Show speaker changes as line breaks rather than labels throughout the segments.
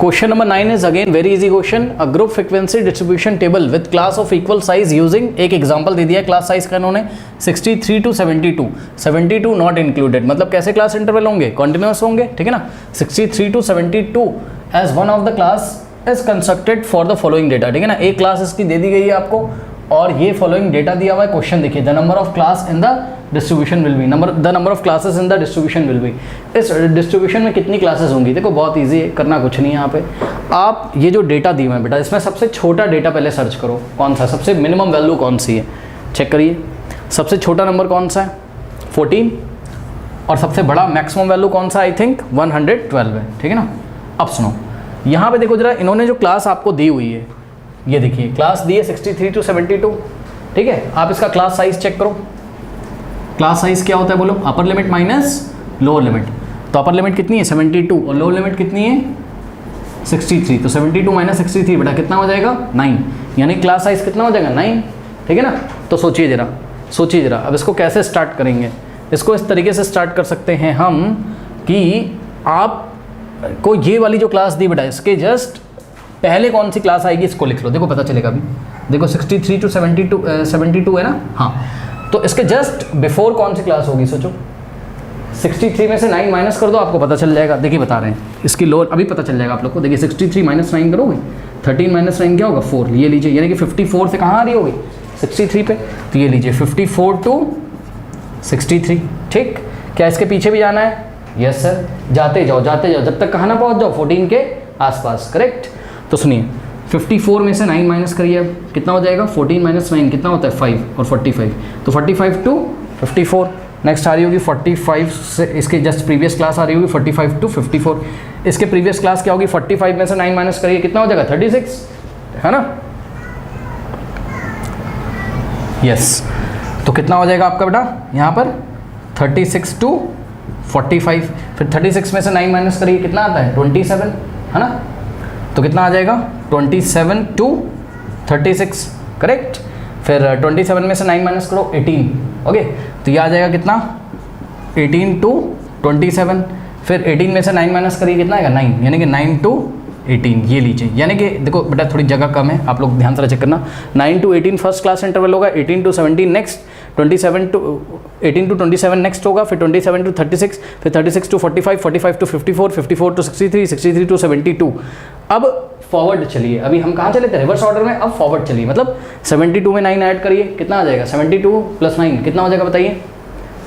Question number 9 is again very easy question. A group frequency distribution table with class of equal size using, एक example दे दिया class size का इन्होंने 63 to 72, 72 not included, मतलब कैसे class interval होंगे, continuous होंगे, ठीक है ना। 63 to 72 as one of the class is constructed for the following data, ठीक है ना। एक क्लास इसकी दे दी गई है आपको और ये फॉलोइंग डेटा दिया हुआ है। क्वेश्चन देखिए, the number of class in the distribution will be, the number of classes in the distribution will be, इस डिस्ट्रीब्यूशन में कितनी क्लासेस होंगी। देखो बहुत इजी है, करना कुछ नहीं है यहाँ पे। आप ये जो डेटा दी हुआ है बेटा, इसमें सबसे छोटा डेटा पहले सर्च करो, कौन सा सबसे मिनिमम वैल्यू कौन सी है, चेक करिए। सबसे छोटा नंबर कौन सा है, 14, और सबसे बड़ा मैक्सिमम वैल्यू कौन सा, आई थिंक 112 है, ठीक है ना। अब सुनो, यहाँ पे देखो जरा, इन्होंने जो क्लास आपको दी हुई है, ये देखिए क्लास दी है 63 टू 72, ठीक है। आप इसका क्लास साइज चेक करो। क्लास साइज क्या होता है बोलो, upper limit minus lower limit. तो अपर लिमिट कितनी है 72 और लोअर लिमिट कितनी है 63, तो 72 माइनस 63 बेटा कितना हो जाएगा 9, यानी क्लास साइज कितना हो जाएगा 9, ठीक है ना। तो सोचिए जरा, अब इसको कैसे स्टार्ट करेंगे। इसको इस तरीके से स्टार्ट कर सकते हैं हम कि आप को ये वाली जो क्लास दी बेटा, इसके जस्ट पहले कौन सी क्लास आएगी इसको लिख लो, देखो पता चलेगा अभी। देखो 63 टू 72 है ना, हाँ, तो इसके जस्ट बिफोर कौन सी क्लास होगी सोचो। 63 में से 9 माइनस कर दो, आपको पता चल जाएगा। देखिए बता रहे हैं, इसकी लोअर अभी पता चल जाएगा आप लोग को। देखिए 63 माइनस 9 करोगे, 13 माइनस 9 क्या होगा 4, ये लीजिए, यानी कि 54 से कहाँ आ रही होगी 63 पे, तो ये लीजिए 54 टू 63, ठीक। क्या इसके पीछे भी जाना है, यस सर, जाते जाओ जब तक कहाँ ना पहुँच जाओ 14 के आसपास, करेक्ट। तो सुनिए 54 में से 9 माइनस करिए, अब कितना हो जाएगा 14 माइनस 9 कितना होता है 5 और 45, तो 45 टू 54। नेक्स्ट आ रही होगी 45 से, इसके जस्ट प्रीवियस क्लास आ रही होगी 45 टू 54। इसके प्रीवियस क्लास क्या होगी, 45 में से 9 माइनस करिए कितना हो जाएगा 36, है ना, यस। तो कितना हो जाएगा आपका बेटा यहाँ पर 36 टू 45, फिर 36 में से 9 माइनस करिए कितना आता है 27, है ना। तो कितना आ जाएगा 27 टू 36, करेक्ट। फिर 27 में से 9 माइनस करो 18, ओके, तो ये आ जाएगा कितना 18 टू 27। फिर 18 में से 9 माइनस करिए कितना आएगा 9, यानी कि 9 टू 18, ये लीजिए। यानी कि देखो बेटा थोड़ी जगह कम है, आप लोग ध्यान से चेक करना। 9 टू 18 फर्स्ट क्लास इंटरवल होगा, 18 टू 17 नेक्स्ट, 18 टू 27 नेक्स्ट होगा, फिर 27 टू 36, फिर 36 टू 45, 45 टू 54, 54 टू 63, 63 टू 72। अब फॉरवर्ड चलिए, अभी हम कहाँ चले थे रिवर्स ऑर्डर में, अब फॉरवर्ड चलिए, मतलब 72 में 9 ऐड करिए कितना आ जाएगा 72 प्लस 9 कितना हो जाएगा बताइए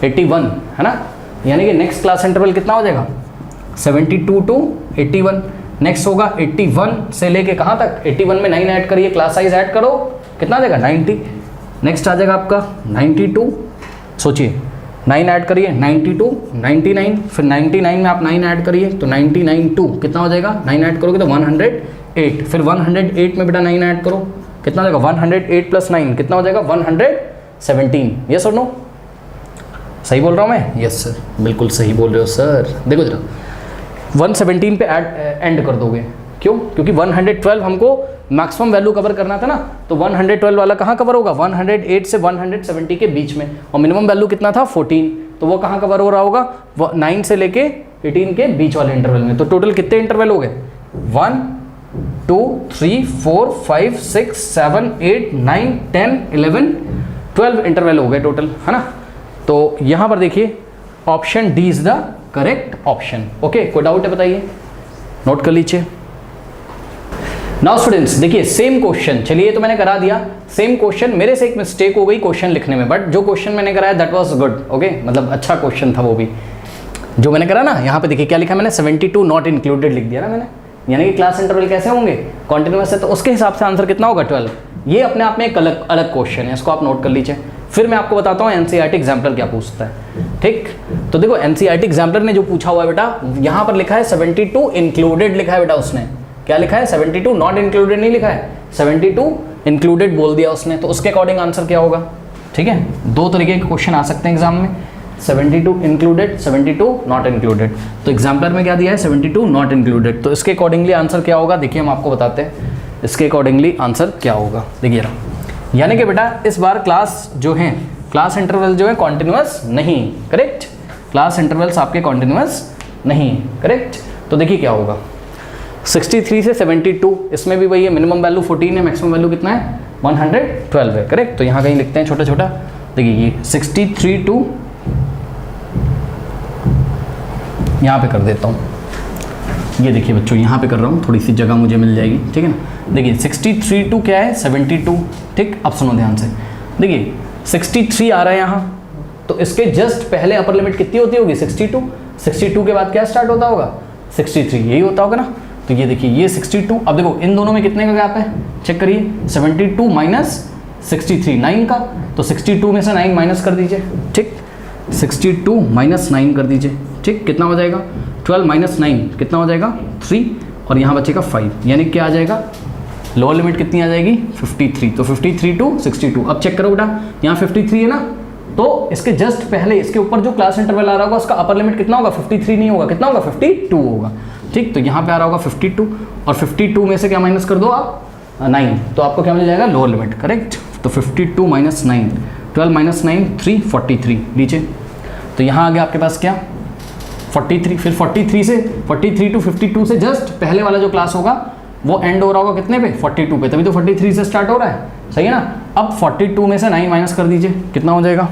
81, है ना। यानी कि नेक्स्ट क्लास इंटरवल कितना हो जाएगा 72 टू 81। नेक्स्ट होगा 81 से लेके कहाँ तक 81 में 9 ऐड करिए, क्लास साइज ऐड करो कितना आ जाएगा 90। नेक्स्ट आ जाएगा आपका 92, सोचिए 9 ऐड करिए 92, 99, फिर 99 में आप 9 ऐड करिए तो 99 टू कितना हो जाएगा 9 ऐड करोगे तो 108, फिर 108 में बेटा 9 ऐड करो कितना हो जाएगा 108 प्लस 9 कितना हो जाएगा 117, यस और नो, सही बोल रहा हूँ मैं, यस सर, बिल्कुल सही बोल रहे हो सर। देखो जरा 117 पे एंड कर दोगे, क्यों, क्योंकि 112 हमको मैक्सिमम वैल्यू कवर करना था ना, तो 112 वाला कहाँ कवर होगा 108 से 170 के बीच में, और मिनिमम वैल्यू कितना था 14, तो वो कहाँ कवर हो रहा होगा 9 से लेके 18 के बीच वाले इंटरवल में। तो टोटल कितने इंटरवल हो गए 1 2 3 4 5 6 7 8 9 10 11 12 इंटरवल हो गए टोटल, है ना। तो यहाँ पर देखिए option D is the correct option, okay. कोई डाउट है बताइए, नोट कर लीजिए। नाउ स्टूडेंट्स देखिए सेम क्वेश्चन, चलिए तो मैंने करा दिया सेम क्वेश्चन, मेरे से एक मिस्टेक हो गई क्वेश्चन लिखने में, बट जो क्वेश्चन मैंने कराया दैट वाज गुड, ओके, मतलब अच्छा क्वेश्चन था वो भी जो मैंने करा ना। यहाँ पे देखिए क्या लिखा मैंने 72 नॉट इंक्लूडेड लिख दिया ना मैंने, यानी कि क्लास इंटरवल कैसे होंगे कॉन्टिन्यूअस है, तो उसके हिसाब से आंसर कितना होगा 12। ये अपने आप में एक अलग क्वेश्चन है, इसको आप नोट कर लीजिए। फिर मैं आपको बताता हूँ एनसीईआरटी एग्जाम्पलर क्या पूछता है, ठीक। तो देखो एनसीईआरटी एग्जाम्पलर ने जो पूछा हुआ है बेटा, यहाँ पर लिखा है 72 इंक्लूडेड लिखा है बेटा, उसने क्या लिखा है 72 नॉट इंक्लूडेड नहीं लिखा है, 72 इंक्लूडेड बोल दिया उसने, तो उसके अकॉर्डिंग आंसर क्या होगा, ठीक है। दो तरीके के क्वेश्चन आ सकते हैं एग्जाम में, 72 इंक्लूडेड 72 नॉट इंक्लूडेड, तो एग्जाम्पलर में क्या दिया है 72 नॉट इंक्लूडेड, तो इसके अकॉर्डिंगली आंसर क्या होगा देखिए हम आपको बताते हैं इसके अकॉर्डिंगली आंसर क्या होगा। देखिए यानी कि बेटा इस बार क्लास जो है क्लास इंटरवल जो है कॉन्टिन्यूअस नहीं, करेक्ट, क्लास इंटरवल्स आपके कॉन्टिन्यूअस नहीं, करेक्ट। तो देखिए क्या होगा 63 से 72, इसमें भी वही है, मिनिमम वैल्यू 14 है, मैक्सिमम वैल्यू कितना है 112 है, करेक्ट। तो यहाँ कहीं लिखते हैं छोटा छोटा, देखिए ये 63 टू, यहाँ पे कर देता हूँ, ये देखिए बच्चों यहाँ पे कर रहा हूँ, थोड़ी सी जगह मुझे मिल जाएगी, ठीक है ना। देखिए 63 टू क्या है 72, ठीक। अब सुनो ध्यान से, देखिए 63 आ रहा है यहाँ, तो इसके जस्ट पहले अपर लिमिट कितनी होती होगी 62, 62 के बाद क्या स्टार्ट होता होगा 63, यही होता होगा ना। तो ये देखिए ये 62, अब देखो इन दोनों में कितने का गैप है, चेक करिए, 72 माइनस 63 9 का, तो 62 में से 9 माइनस कर दीजिए, ठीक। 62 माइनस 9 कर दीजिए, ठीक। कितना हो जाएगा 12 माइनस 9 कितना हो जाएगा 3, और यहाँ बचेगा 5, यानी क्या आ जाएगा, लोअर लिमिट कितनी आ जाएगी 53। तो 53 टू 62, अब चेक करो बेटा, यहाँ 53 है ना, तो इसके जस्ट पहले इसके ऊपर जो क्लास इंटरवल आ रहा होगा उसका अपर लिमिट कितना होगा 53 नहीं होगा, कितना होगा 52 होगा, ठीक। तो यहाँ पे आ रहा होगा 52, और 52 में से क्या माइनस कर दो आप 9, तो आपको क्या मिल जाएगा लोअर लिमिट, करेक्ट। तो 52 माइनस 9, 12 माइनस 9 3, 43 नीचे। तो यहाँ आ गया आपके पास क्या 43, फिर 43 टू 52 से जस्ट पहले वाला जो क्लास होगा वो एंड हो रहा होगा कितने पे 42 पे, तभी तो 43 से स्टार्ट हो रहा है, सही है ना। अब 42 में से 9 माइनस कर दीजिए, कितना हो जाएगा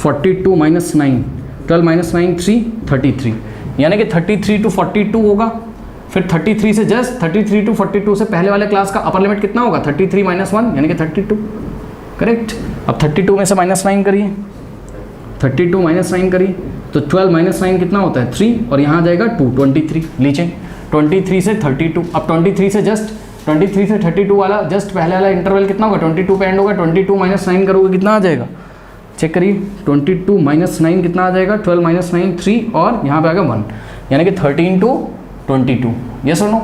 42 माइनस 9, 12 माइनस 9 3, 33, यानी कि 33 टू 42 होगा। फिर 33 से जस्ट 33 टू 42 से पहले वाले क्लास का अपर लिमिट कितना होगा 33 माइनस 1, यानी कि 32, करेक्ट। अब 32 में से माइनस 9 करिए, 32 माइनस 9 करिए, तो 12 माइनस 9 कितना होता है 3, और यहाँ आ जाएगा 2, 23 नीचे। 23 से 32, अब 23 से 32 वाला जस्ट पहले वाला इंटरवल कितना होगा 22 पे एंड होगा, 22 माइनस 9 करोगे कितना आ जाएगा, चेक करिए 22 माइनस 9 कितना आ जाएगा 12 माइनस 9 3, और यहाँ पे आ गया 1, यानी कि 13 टू 22, यस और नो,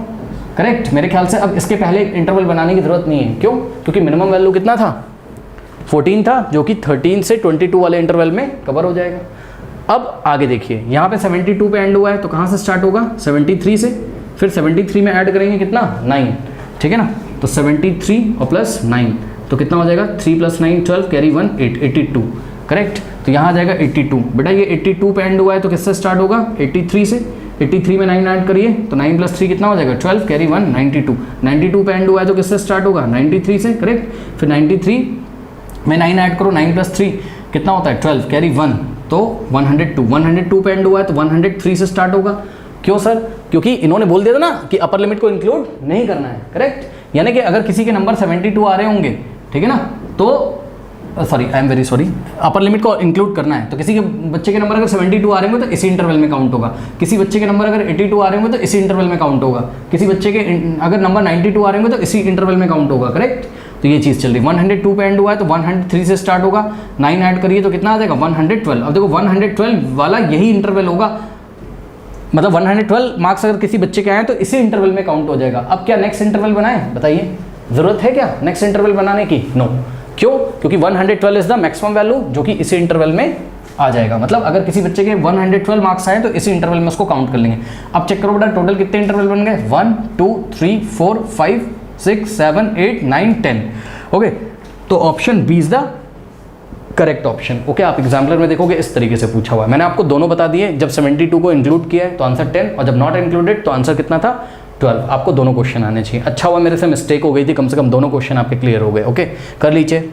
करेक्ट। मेरे ख्याल से अब इसके पहले इंटरवल बनाने की जरूरत नहीं है, क्यों, क्योंकि मिनिमम वैल्यू कितना था 14 था, जो कि 13 से 22 वाले इंटरवल में कवर हो जाएगा। अब आगे देखिए, यहाँ पे 72 पे एंड हुआ है, तो कहाँ से स्टार्ट होगा 73 से, फिर 73 में ऐड करेंगे कितना 9, ठीक है ना। तो 73 और प्लस 9, तो कितना हो जाएगा 3 प्लस 9 12, कैरी 1 8, 82, करेक्ट। तो यहाँ आ जाएगा 82, बेटा ये 82 पे एंड हुआ है तो किससे स्टार्ट होगा 83 से, 83 में 9 ऐड करिए, तो 9 प्लस 3 कितना हो जाएगा 12, कैरी 1 92, 92 पे एंड हुआ है तो किससे स्टार्ट होगा 93 से, करेक्ट। फिर 93 में 9 ऐड करो, 9 प्लस 3 कितना होता है 12, कैरी 1, तो 102 पे एंड हुआ है तो 103 से स्टार्ट होगा। क्यों सर, क्योंकि इन्होंने बोल दिया था ना कि अपर लिमिट को इंक्लूड नहीं करना है, करेक्ट। यानी कि अगर किसी के नंबर 72 आ रहे होंगे, ठीक है ना, तो sorry I am very sorry, upper limit को इंक्लूड करना है, तो किसी के बच्चे के नंबर अगर 72 आ रहे होंगे तो इसी इंटरवल में काउंट होगा, किसी बच्चे के नंबर अगर 82 आ रहे होंगे तो इसी इंटरवल में काउंट होगा, किसी बच्चे के अगर नंबर 92 आ रहे होंगे तो इसी इंटरवल में काउंट होगा, करेक्ट। तो ये चीज़ चल रही है। 102 पे एंड हुआ है तो 103 से स्टार्ट होगा, 9 ऐड करिए तो कितना आ जाएगा 112। अब देखो 112 वाला यही इंटरवल होगा, मतलब 112 मार्क्स अगर किसी बच्चे के आए तो इसी इंटरवल में काउंट हो जाएगा। अब क्या नेक्स्ट इंटरवल बनाएं, बताइए, ज़रूरत है क्या नेक्स्ट इंटरवल बनाने की? नो। क्यों? क्योंकि 112 इज द मैक्सिमम वैल्यू जो कि इसी इंटरवल में आ जाएगा। मतलब अगर किसी बच्चे के 112 मार्क्स आए तो इसी इंटरवल में उसको काउंट कर लेंगे। अब चेक करो बेटा टोटल कितने इंटरवल बन गए, 1 2 3 4 5 6 7 8 9 10। ओके, तो option B is the correct option. Okay, आप एग्जाम्पलर में देखोगे इस तरीके से पूछा हुआ है। मैंने आपको दोनों बता दिए, जब 72 को इंक्लूड किया है तो आंसर 10, और जब नॉट इंक्लूडेड तो आंसर कितना था 12। आपको दोनों क्वेश्चन आने चाहिए। अच्छा हुआ मेरे से मिस्टेक हो गई थी, कम से कम दोनों क्वेश्चन आपके क्लियर हो गए। ओके, कर लीजिए।